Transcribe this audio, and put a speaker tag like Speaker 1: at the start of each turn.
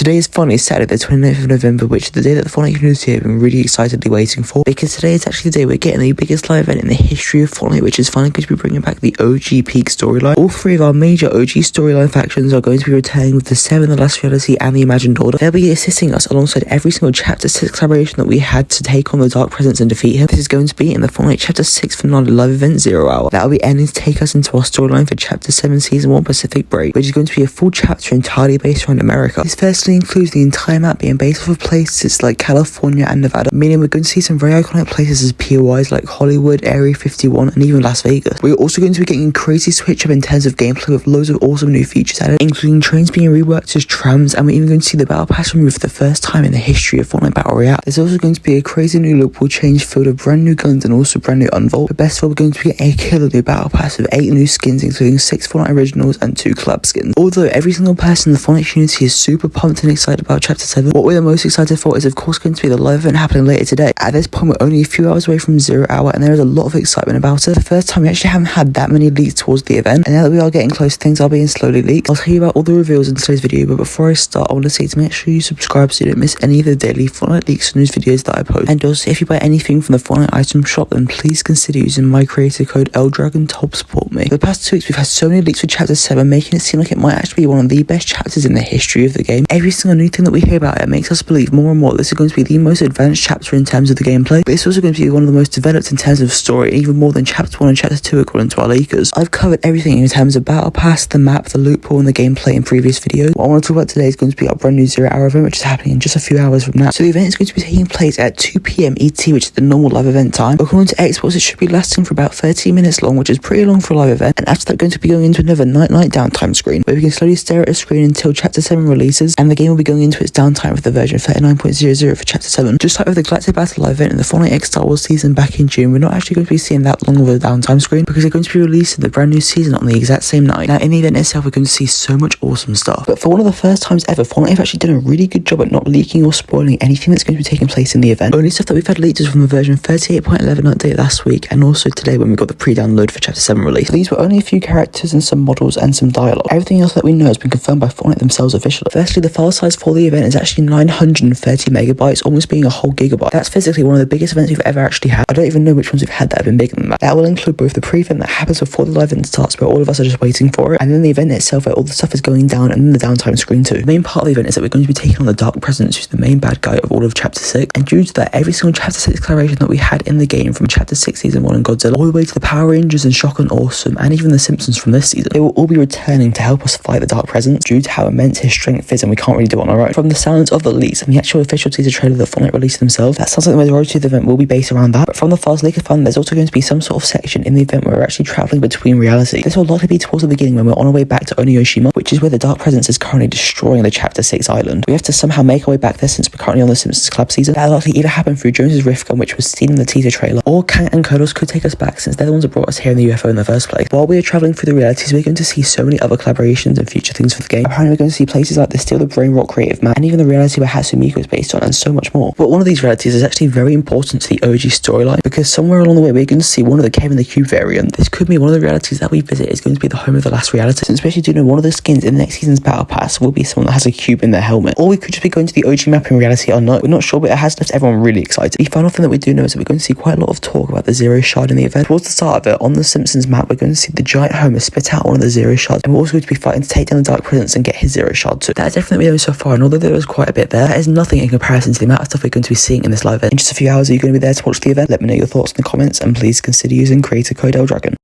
Speaker 1: Today is finally Saturday the 29th of November, which is the day that the Fortnite community have been really excitedly waiting for, because today is actually the day we're getting the biggest live event in the history of Fortnite, which is finally going to be bringing back the OG Peak storyline. All three of our major OG storyline factions are going to be returning with the 7, the Last Reality, and the Imagined Order. They'll be assisting us alongside every single Chapter 6 collaboration that we had to take on the Dark Presence and defeat him. This is going to be in the Fortnite Chapter 6 finale live event 0 hour. That'll be ending to take us into our storyline for Chapter 7 Season 1 Pacific Break, which is going to be a full chapter entirely based around America. This firstly includes the entire map being based off of places like California and Nevada, meaning we're going to see some very iconic places as POIs like Hollywood, Area 51, and even Las Vegas. We're also going to be getting a crazy switch up in terms of gameplay with loads of awesome new features added, including trains being reworked as trams, and we're even going to see the Battle Pass removed for the first time in the history of Fortnite Battle Royale. There's also going to be a crazy new look pool change filled with brand new guns and also brand new unvault. But best of all, we're going to be getting a killer new Battle Pass with 8 new skins, including 6 Fortnite originals and 2 collab skins. Although every single person in the Fortnite community is super pumped and excited about Chapter 7, what we're the most excited for is of course going to be the live event happening later today. At this point, we're only a few hours away from 0 hour, and there is a lot of excitement about it. The first time we actually haven't had that many leaks towards the event, and now that we are getting close, things are being slowly leaked. I'll tell you about all the reveals in today's video, but before I start, I want to say to make sure you subscribe so you don't miss any of the daily Fortnite leaks news videos that I post. And also, if you buy anything from the Fortnite item shop, then please consider using my creator code LDragon to help support me. For the past 2 weeks, we've had so many leaks for Chapter 7, making it seem like it might actually be one of the best chapters in the history of the game. Every single new thing that we hear about it makes us believe more and more this is going to be the most advanced chapter in terms of the gameplay, but it's also going to be one of the most developed in terms of story, even more than Chapter 1 and Chapter 2 according to our leakers. I've covered everything in terms of Battle Pass, the map, the loot pool, and the gameplay in previous videos. What I want to talk about today is going to be our brand new 0 hour event, which is happening in just a few hours from now. So the event is going to be taking place at 2 PM ET, which is the normal live event time. According to experts, it should be lasting for about 30 minutes long, which is pretty long for a live event, and after that going to be going into another night downtime screen, where we can slowly stare at a screen until Chapter 7 releases, and the game will be going into its downtime with the version 39.00 for Chapter 7. Just like with the Galactic Battle live event in the Fortnite X Star Wars season back in June, we're not actually going to be seeing that long of a downtime screen, because they're going to be releasing the brand new season on the exact same night. Now in the event itself, we're going to see so much awesome stuff, but for one of the first times ever, Fortnite have actually done a really good job at not leaking or spoiling anything that's going to be taking place in the event. Only stuff that we've had leaked is from the version 38.11 update last week, and also today when we got the pre-download for Chapter 7 release. These were only a few characters and some models and some dialogue. Everything else that we know has been confirmed by Fortnite themselves officially. Firstly, the file size for the event is actually 930 megabytes, almost being a whole gigabyte. That's physically one of the biggest events we've ever actually had. I don't even know which ones we've had that have been bigger than that. That will include both the pre-event that happens before the live event starts, where all of us are just waiting for it, and then the event itself where all the stuff is going down, and then the downtime screen too. The main part of the event is that we're going to be taking on the Dark Presence, who's the main bad guy of all of Chapter 6, and due to that, every single Chapter 6 collaboration that we had in the game from Chapter 6 Season 1 and Godzilla, all the way to the Power Rangers and Shock and Awesome, and even the Simpsons from this season, they will all be returning to help us fight the Dark Presence due to how immense his strength is, and we can't really do it on our own. From the sounds of the leaks and the actual official teaser trailer that Fortnite released themselves, that sounds like the majority of the event will be based around that, but from the files leaked fun, there's also going to be some sort of section in the event where we're actually traveling between reality. This will likely be towards the beginning when we're on our way back to Onioshima, which is where the Dark Presence is currently destroying the Chapter 6 island. We have to somehow make our way back there since we're currently on the Simpsons collab season. That'll likely either happen through Jones's Rift Gun, which was seen in the teaser trailer, or Kang and Kodos could take us back since they're the ones that brought us here in the UFO in the first place. While we are traveling through the realities, we're going to see so many other collaborations and future things for the game. Apparently we're going to see places like the Steal the Brain Rock creative map, and even the reality where Hatsumiko is based on, and so much more. But one of these realities is actually very important to the OG storyline, because somewhere along the way we're going to see one of the Kevin the Cube variant. This could be one of the realities that we visit is going to be the home of the Last Reality, since we actually do know one of the skins in the next season's Battle Pass will be someone that has a cube in their helmet. Or we could just be going to the OG map in reality unknown. We're not sure, but it has left everyone really excited. The final thing that we do know is that we're going to see quite a lot of talk about the Zero Shard in the event. Towards the start of it, on the Simpsons map, we're going to see the giant Homer spit out one of the Zero Shards, and we're also going to be fighting to take down the Dark Presence and get his Zero Shard too. That is everything we know so far, and although there was quite a bit there, that is nothing in comparison to the amount of stuff we're going to be seeing in this live event. In just a few hours, are you going to be there to watch the event? Let me know your thoughts in the comments, and please consider using creator code LDragon.